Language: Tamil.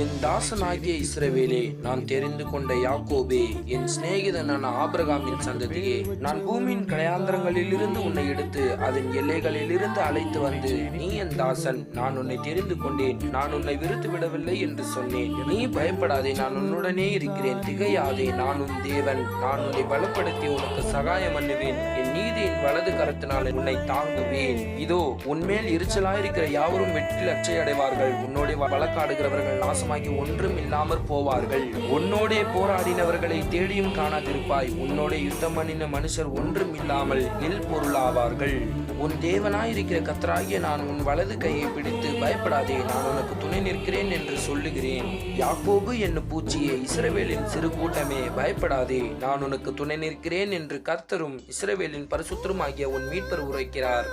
என் தாசனாகிய இஸ்ரவேலே, நான் தெரிந்து கொண்ட யாக்கோபே, என் சிநேகிதனான ஆபிரகாமின் சந்ததியே, நான் பூமியின் கடையாந்திரங்களிலிருந்து உன்னை எடுத்து அதன் எல்லைகளிலிருந்து அழைத்து வந்து, நீ என் தாசன், நான் உன்னை தெரிந்து கொண்டேன், நான் உன்னை விருத்து விடவில்லை என்று சொன்னேன். நீ பயப்படாதே, நான் உன்னுடனே இருக்கிறேன், திகையாதே, நான் உன் தேவன், நான் உன்னை பலப்படுத்தி உனக்கு சகாயம் பண்ணுவேன், என் நீதியின் வலது கரத்தினால் உன்னை தாங்குவேன். இதோ உன்மேல் எரிச்சலாயிருக்கிற யாவரும் வெற்றி லட்சை அடைவார்கள், உன்னோட வழக்காடுகிறவர்கள் நாசமாகி ஒன்றும் இல்லாமற் போவார்கள். உன்னோடே போராடினவர்களை தேடியும் காணாதிருப்பாய், உன்னோட யுத்தம் பண்ணின மனுஷர் ஒன்றும் இல்லாமல் இல் பொருளாவார்கள். உன் தேவனாயிருக்கிற கர்த்தராகிய நான் உன் வலது கையை பிடித்து பயப்படாதே, நான் உனக்கு துணை நிற்கிறேன் என்று சொல்லுகிறேன். யாக்கோபு என்னும் பூச்சியே, இஸ்ரவேலின் சிறு கூட்டமே, பயப்படாதே, நான் உனக்கு துணை நிற்கிறேன் என்று கர்த்தரும் இஸ்ரவேலின் பரிசுத்தரும் ஆகிய உன் மீட்பர் உரைக்கிறார்.